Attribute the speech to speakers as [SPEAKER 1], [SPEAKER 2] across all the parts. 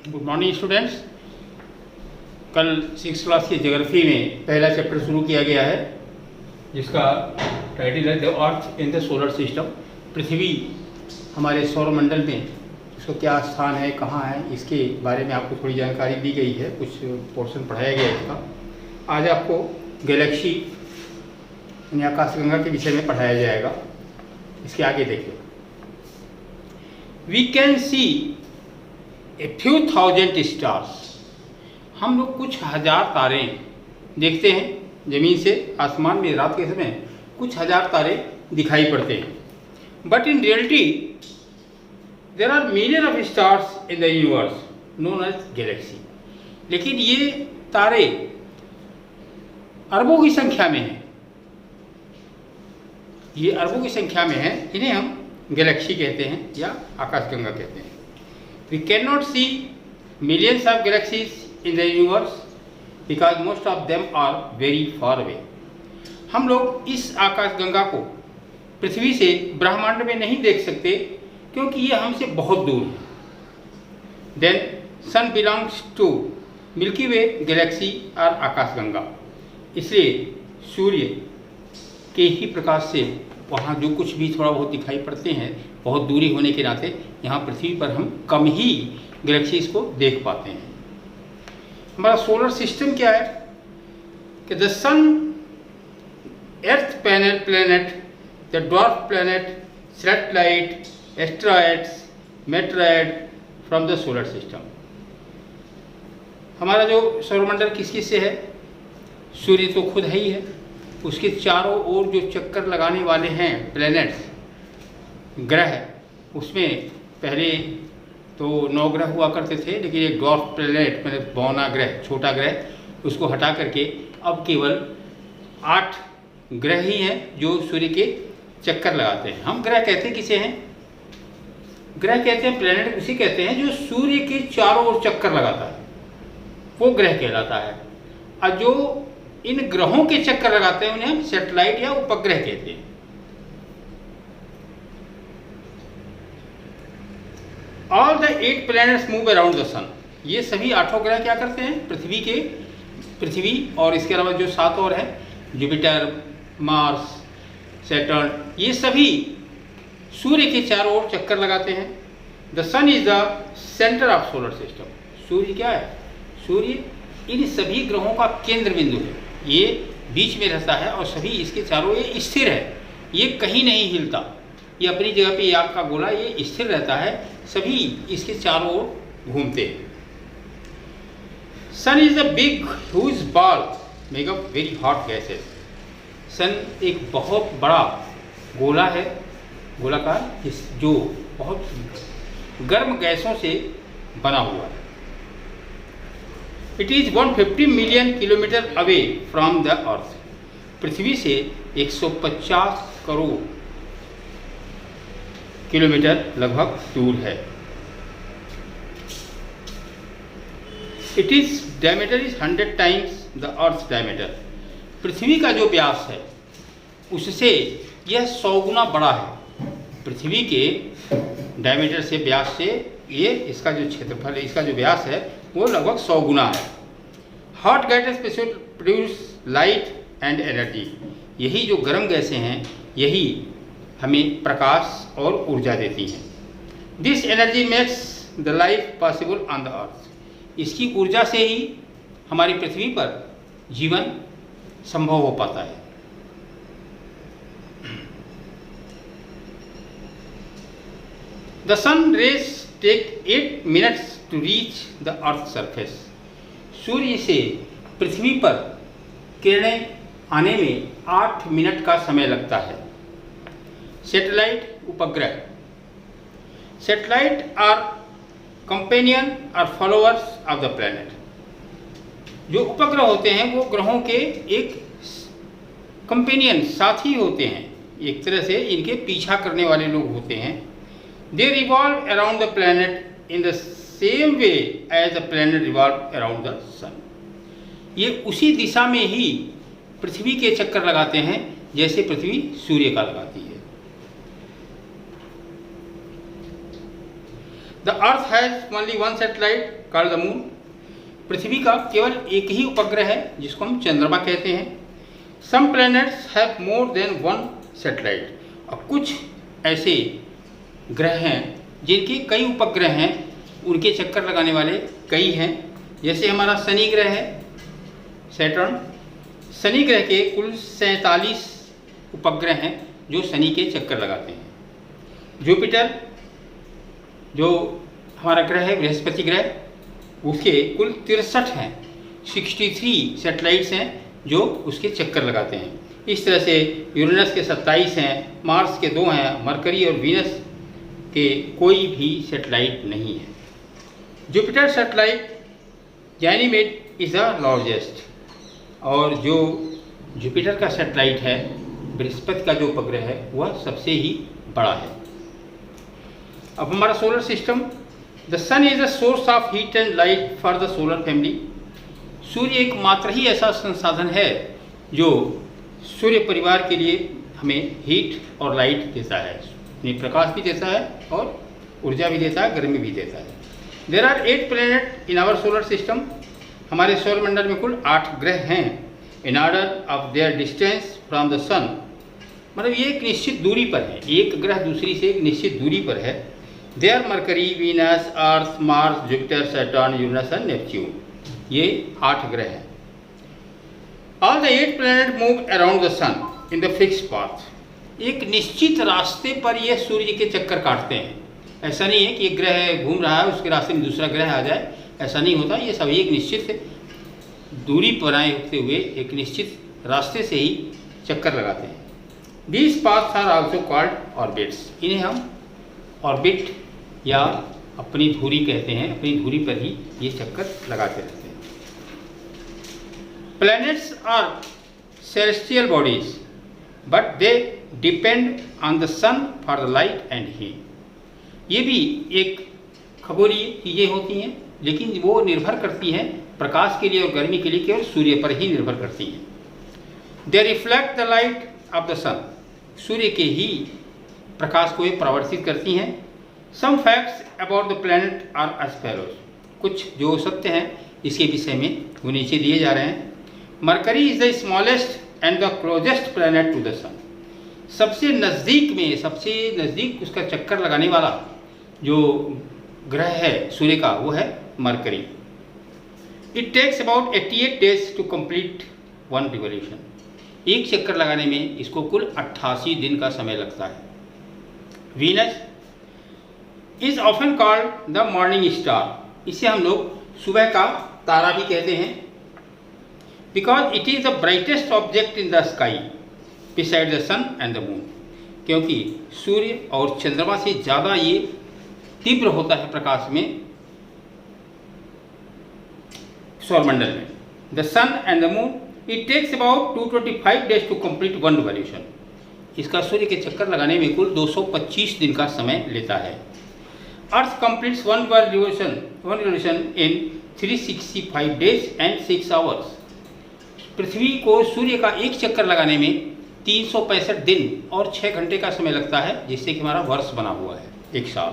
[SPEAKER 1] Good morning students. कल 6th class की geography में पहला चैप्टर शुरू किया गया है जिसका टाइटल है the earth in the solar system. पृथ्वी हमारे सौरमंडल में उसका क्या स्थान है, कहाँ है, इसके बारे में आपको थोड़ी जानकारी दी गई है, कुछ पोर्शन पढ़ाया गया है इसका। आज आपको गैलेक्सी यानी आकाशगंगा के विषय में पढ़ाया जाएगा। इसके आगे देखिए, we can see a few thousand stars. हम लोग कुछ हजार तारे देखते हैं जमीन से, आसमान में रात के समय कुछ हजार तारे दिखाई पड़ते हैं। But in reality there are million of stars in the universe known as galaxy. लेकिन ये तारे अरबों की संख्या में हैं, ये अरबों की संख्या में हैं, इन्हें हम गैलेक्सी कहते हैं या आकाशगंगा कहते हैं। We cannot see millions of galaxies in the universe because most of them are very far away. हम लोग इस आकाशगंगा को पृथ्वी से ब्रह्मांड में नहीं देख सकते क्योंकि ये हमसे बहुत दूर है। Then sun belongs to Milky Way galaxy और आकाशगंगा। इसलिए सूर्य के ही प्रकाश से वहाँ जो कुछ भी थोड़ा बहुत दिखाई पड़ते हैं, बहुत दूरी होने के नाते यहाँ पृथ्वी पर हम कम ही गैलेक्सीज को देख पाते हैं। हमारा सोलर सिस्टम क्या है कि the sun, earth planet, the dwarf planet, satellite, asteroids, meteoroid from the solar system. हमारा जो सौरमंडल किस किस से है? सूर्य तो खुद है ही है, उसके चारों ओर जो चक्कर लगाने वाले हैं प्लैनेट्स, ग्रह, उसमें पहले तो 9 ग्रह हुआ करते थे, लेकिन एक ड्वार्फ प्लैनेट मतलब बौना ग्रह, छोटा ग्रह, उसको हटा करके अब केवल 8 ग्रह ही हैं जो सूर्य के चक्कर लगाते हैं। हम ग्रह कहते हैं किसे हैं? ग्रह कहते हैं, प्लैनेट उसी कहते हैं जो सूर्य के चारों ओर चक्कर लगाता है, वो ग्रह कहलाता है। और जो इन ग्रहों के चक्कर लगाते हैं उन्हें हम सैटेलाइट या उपग्रह कहते हैं। All the 8 planets move around the sun. ये सभी 8 ग्रह क्या करते हैं? पृथ्वी और इसके अलावा जो 7 और हैं, जुपिटर, मार्स, सैटर्न, ये सभी सूर्य के चारों ओर चक्कर लगाते हैं। The sun is the centre of solar system. सूर्य क्या है? सूर्य इन सभी ग्रहों का केंद्र बिंदु है, ये बीच में रहता है और सभी इसके चारों, ये स्थिर है, ये कहीं नहीं हिलता, ये अपनी जगह पे आग का गोला ये स्थिर रहता है, सभी इसके चारों ओर घूमते हैं। Sun is a big huge ball make up very hot gases. Sun एक बहुत बड़ा गोला है, गोलाकार, जो बहुत गर्म गैसों से बना हुआ है। It is 150 million kilometre away from the earth. पृथ्वी से 150 करोड़ किलोमीटर लगभग दूर है। It is diameter is 100 times the earth diameter. पृथ्वी का जो व्यास है उससे यह 100 गुना बड़ा है। पृथ्वी के डायमीटर से, व्यास से, ये इसका जो क्षेत्रफल है, इसका जो व्यास है वो लगभग 100 गुना है। Hot gases produce light and energy. यही जो गर्म गैसें हैं यही हमें प्रकाश और ऊर्जा देती हैं। This energy makes the life possible on the earth. इसकी ऊर्जा से ही हमारी पृथ्वी पर जीवन संभव हो पाता है। The sun rays take 8 minutes to reach the earth surface. सूर्य से पृथ्वी पर किरणें आने में 8 मिनट का समय लगता है। सैटेलाइट, उपग्रह। सैटेलाइट आर कंपेनियन और फॉलोअर्स ऑफ द प्लैनेट। जो उपग्रह होते हैं वो ग्रहों के एक कंपेनियन, साथी होते हैं, एक तरह से इनके पीछा करने वाले लोग होते हैं। They revolve around the planet in the same way as the planet revolve around the sun. ये उसी दिशा में ही पृथ्वी के चक्कर लगाते हैं जैसे पृथ्वी सूर्य का लगाती है। The earth has only one satellite called the moon. पृथ्वी का केवल एक ही उपग्रह है जिसको हम चंद्रमा कहते हैं। Some planets have more than one satellite. और कुछ ऐसे ग्रह हैं जिनके कई उपग्रह हैं, उनके चक्कर लगाने वाले कई हैं। जैसे हमारा शनि ग्रह है सैटर्न। शनि ग्रह के कुल 47 उपग्रह हैं जो शनि के चक्कर लगाते हैं। जुपिटर जो हमारा ग्रह है बृहस्पति ग्रह, उसके कुल 63 हैं, 63 सैटेलाइट्स हैं जो उसके चक्कर लगाते हैं। इस तरह से यूरेनस के 27 हैं, मार्स के 2 हैं, मरकरी और वीनस के कोई भी सैटेलाइट नहीं है। Jupiter satellite Ganymede is the largest. और जो जुपिटर का सैटेलाइट है, बृहस्पति का जो उपग्रह है, वह सबसे ही बड़ा है। अब हमारा solar system, the sun is the source of heat and light for the solar family. सूर्य एकमात्र ही ऐसा संसाधन है जो सूर्य परिवार के लिए हमें हीट और लाइट देता है, यानी प्रकाश भी देता है और ऊर्जा भी देता है, गर्मी भी देता है। There are 8 planet in our solar system. हमारे सौरमंडल में कुल 8 ग्रह हैं। In order of their distance from the sun, मतलब ये एक निश्चित दूरी पर है, एक ग्रह दूसरी से एक निश्चित दूरी पर है। They are Mercury, Venus, Earth, Mars, Jupiter, Saturn, Uranus and Neptune. ये 8 ग्रह हैं। All the 8 planet move around the sun in the fix path. एक निश्चित रास्ते पर ये सूर्य के चक्कर काटते हैं। ऐसा नहीं है कि एक ग्रह घूम रहा है उसके रास्ते में दूसरा ग्रह आ जाए, ऐसा नहीं होता। ये सभी एक निश्चित दूरी बनाए होते हुए एक निश्चित रास्ते से ही चक्कर लगाते हैं। These paths are also called orbits। इन्हें हम ऑर्बिट या अपनी धुरी कहते हैं। अपनी धुरी पर ही ये चक्कर लगाते रहते हैं। Planets are celestial bodies but they depend on the sun for the light and heat. ये भी एक खगोलीय चीज़ें होती हैं, लेकिन वो निर्भर करती हैं प्रकाश के लिए और गर्मी के लिए केवल सूर्य पर ही निर्भर करती हैं। They reflect the light of the sun. सूर्य के ही प्रकाश को ये परावर्तित करती हैं। Some facts about the planet are as follows. कुछ जो सत्य हैं इसके विषय में वो नीचे दिए जा रहे हैं। Mercury is the smallest and the closest planet to the sun. सबसे नज़दीक उसका चक्कर लगाने वाला जो ग्रह है सूर्य का, वो है Mercury. It takes about 88 days to complete one revolution. एक चक्कर लगाने में इसको कुल 88 दिन का समय लगता है। Venus is often called the morning star. इसे हम लोग सुबह का तारा भी कहते हैं। Because it is the brightest object in the sky beside the sun and the moon. क्योंकि सूर्य और चंद्रमा से ज़्यादा ये तीव्र होता है प्रकाश में सौरमंडल में। The sun and the moon it takes about 225 days to complete one revolution. इसका सूर्य के चक्कर लगाने में कुल 225 दिन का समय लेता है। Earth completes one revolution in 365 days and 6 hours. पृथ्वी को सूर्य का एक चक्कर लगाने में 365 दिन और 6 घंटे का समय लगता है, जिससे कि हमारा वर्ष बना हुआ है, एक साल।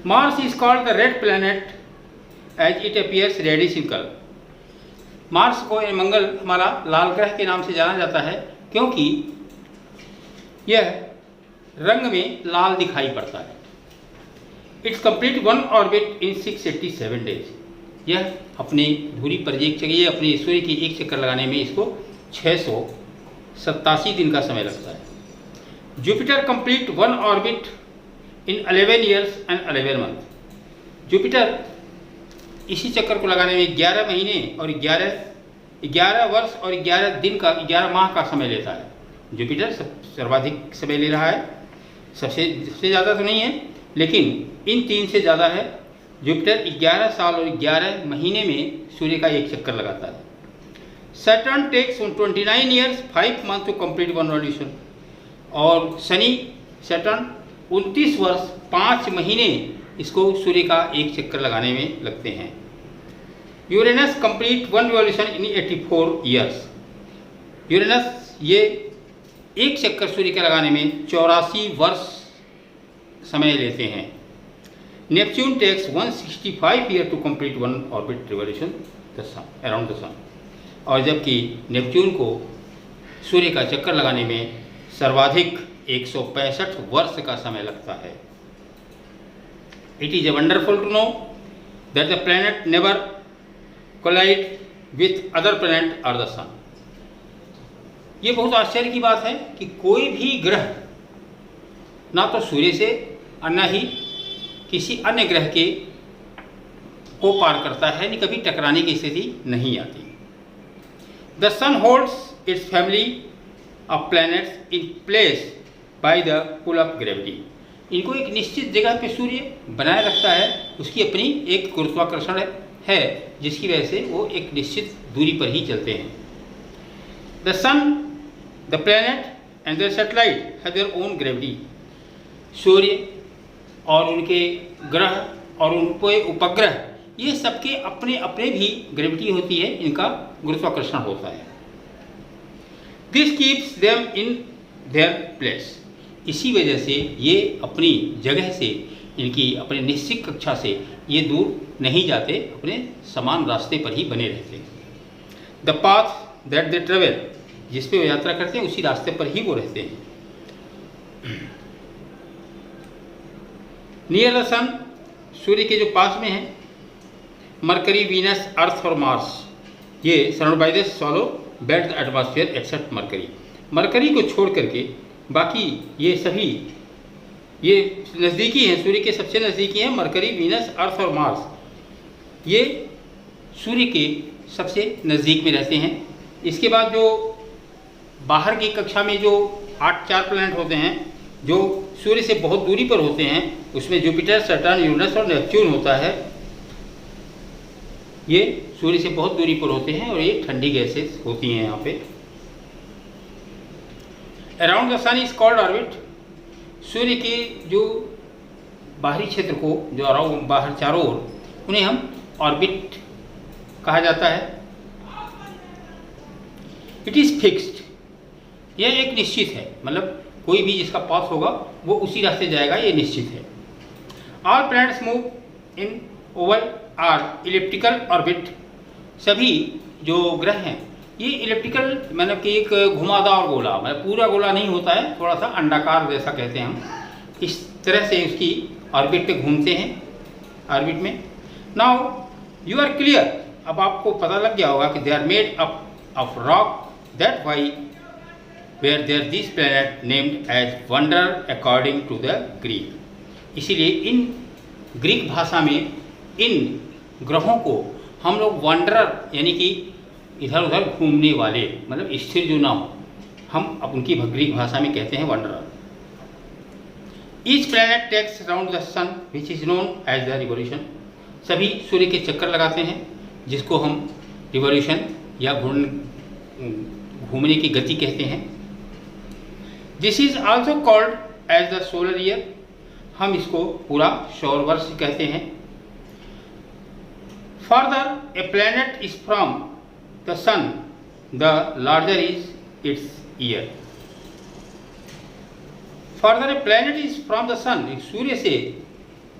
[SPEAKER 1] Mars is called the red planet as it appears reddish in colour. Mars को, मंगल हमारा लाल ग्रह के नाम से जाना जाता है क्योंकि यह रंग में लाल दिखाई पड़ता है। It's complete one orbit in 687 days. यह अपनी धुरी पर एक जगह अपने सूर्य की एक चक्कर लगाने में इसको 687 दिन का समय लगता है। Jupiter complete one orbit in 11 years and 11 month. Jupiter इसी चक्कर को लगाने में 11 महीने और 11 वर्ष और 11 माह का समय लेता है। जुपिटर सर्वाधिक समय ले रहा है, सबसे ज़्यादा तो नहीं है, लेकिन इन 3 से ज़्यादा है। जुपिटर 11 साल और 11 महीने में सूर्य का एक चक्कर लगाता है। Saturn takes 29 years 5 month to complete one revolution. और शनि सैटर्न 29 वर्ष 5 महीने इसको सूर्य का एक चक्कर लगाने में लगते हैं। यूरेनस कंप्लीट वन रिवॉल्यूशन इन 84 ईयर्स। यूरेनस ये एक चक्कर सूर्य के लगाने में 84 वर्ष समय लेते हैं। Neptune takes 165 years to complete one orbit revolution around the sun. और जबकि नेपच्यून को सूर्य का चक्कर लगाने में सर्वाधिक 165 वर्ष का समय लगता है. It is a wonderful to know that the planet never collide with other planet or the sun. ये बहुत आश्चर्य की बात है कि कोई भी ग्रह ना तो सूर्य से और न ही किसी अन्य ग्रह के को पार करता है, नहीं कभी टकराने की स्थिति नहीं आती. The sun holds its family of planets in place by the pull of gravity. इनको एक निश्चित जगह पे सूर्य बनाए रखता है, उसकी अपनी एक गुरुत्वाकर्षण है जिसकी वजह से वो एक निश्चित दूरी पर ही चलते हैं. The sun, the planet and their satellite have their own gravity. सूर्य और उनके ग्रह और उनके उपग्रह ये सबके अपने अपने भी ग्रेविटी होती है, इनका गुरुत्वाकर्षण होता है. This keeps them in their place. इसी वजह से ये अपनी जगह से, इनकी अपने निश्चित कक्षा से ये दूर नहीं जाते, अपने समान रास्ते पर ही बने रहते हैं. The path that they travel, जिस पे वो यात्रा करते हैं उसी रास्ते पर ही वो रहते हैं. नियर द सन, सूर्य के जो पास में है, मरकरी, वीनस, अर्थ और मार्स ये surround by the solo belt atmosphere except Mercury. Mercury को छोड़ करके बाकी ये सभी ये नज़दीकी हैं, सूर्य के सबसे नज़दीकी हैं. मरकरी, वीनस, अर्थ और मार्स ये सूर्य के सबसे नज़दीक में रहते हैं. इसके बाद जो बाहर की कक्षा में जो 4 प्लैनेट होते हैं जो सूर्य से बहुत दूरी पर होते हैं, उसमें जुपिटर, सैटर्न, यूरेनस और नेपच्यून होता है. ये सूर्य से बहुत दूरी पर होते हैं और ये ठंडी गैसेस होती हैं यहाँ पे. Around the sun is called orbit. सूर्य के जो बाहरी क्षेत्र को जो अराउंड बाहर चारों ओर, उन्हें हम ऑर्बिट कहा जाता है. It is fixed. यह एक निश्चित है, मतलब कोई भी जिसका पास होगा वो उसी रास्ते जाएगा, ये निश्चित है. All planets move in oval or elliptical orbit. सभी जो ग्रह हैं ये इलिप्टिकल, मतलब कि एक घुमावदार गोला, मतलब पूरा गोला नहीं होता है, थोड़ा सा अंडाकार जैसा कहते हैं हम, इस तरह से उसकी ऑर्बिट पे घूमते हैं ऑर्बिट में. Now you are clear. अब आपको पता लग गया होगा कि they are made up of rock, that why were there this planet named as wonder according to the Greek. इसीलिए इन ग्रीक भाषा में इन ग्रहों को हम लोग वंडरर, यानी कि इधर उधर घूमने वाले, मतलब स्थिर जो ना हो, हम अब उनकी ग्रीक भाषा में कहते हैं wanderer. Each planet takes around the sun which is known as the revolution. सभी सूर्य के चक्कर लगाते हैं जिसको हम रिवोल्यूशन या घूमने की गति कहते हैं. This is also called as the solar year. हम इसको पूरा सौर वर्ष कहते हैं. Further, a planet is from the sun, the larger is its year. Further, a planet is from the sun. सूर्य से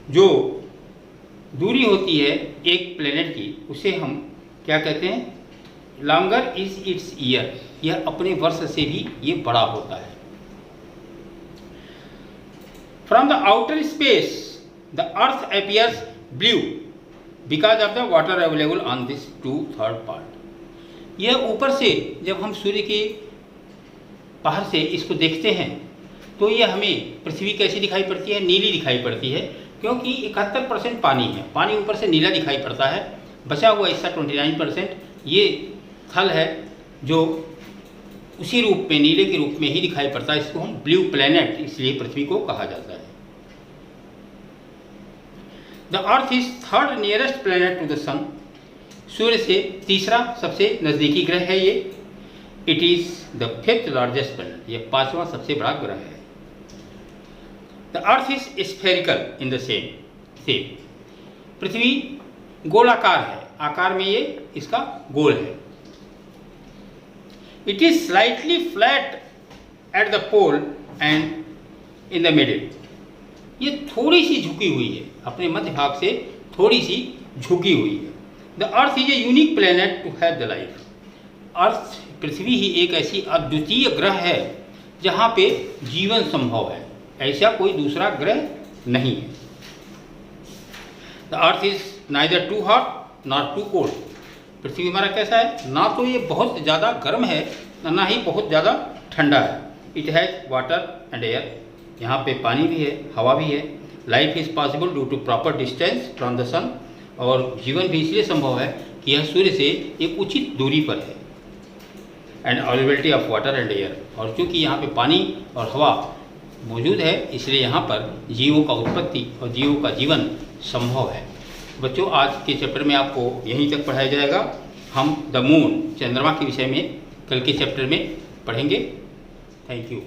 [SPEAKER 1] जो दूरी होती है एक प्लेनेट की, उसे हम क्या कहते हैं? Longer is its year. यह अपने वर्ष से भी ये बड़ा होता है. From the outer space, the earth appears blue because of the water available on this 2/3 part. यह ऊपर से जब हम सूर्य के बाहर से इसको देखते हैं तो यह हमें पृथ्वी कैसी दिखाई पड़ती है? नीली दिखाई पड़ती है, क्योंकि 71% पानी है. पानी ऊपर से नीला दिखाई पड़ता है. बचा हुआ हिस्सा 29% ये थल है जो उसी रूप में, नीले के रूप में ही दिखाई पड़ता है. इसको हम ब्लू प्लैनेट इसलिए पृथ्वी को कहा जाता है. The earth is third nearest planet to the sun. सूर्य से तीसरा सबसे नज़दीकी ग्रह है ये. It is the 5th largest planet. यह 5वां सबसे बड़ा ग्रह है. The earth is spherical in the same. पृथ्वी गोलाकार है, आकार में ये इसका गोल है. It is slightly flat at the pole and in the middle. ये थोड़ी सी झुकी हुई है. अपने मध्य भाग से थोड़ी सी झुकी हुई है। The earth is a unique planet to have the life. Earth, पृथ्वी ही एक ऐसी अद्वितीय ग्रह है जहाँ पे जीवन संभव है, ऐसा कोई दूसरा ग्रह नहीं है। The earth is neither too hot not too cold. पृथ्वी हमारा कैसा है, ना तो ये बहुत ज़्यादा गर्म है ना ही बहुत ज़्यादा ठंडा है। It has water and air, यहाँ पे पानी भी है, हवा भी है। Life is possible due to proper distance from the sun, और जीवन भी इसलिए संभव है कि यह सूर्य से एक उचित दूरी पर है। And availability of water and air, और चूँकि यहाँ पे पानी और हवा मौजूद है इसलिए यहाँ पर जीवों का उत्पत्ति और जीवों का जीवन संभव है। बच्चों, आज के चैप्टर में आपको यहीं तक पढ़ाया जाएगा। हम द मून, चंद्रमा के विषय में कल के चैप्टर में पढ़ेंगे। Thank you.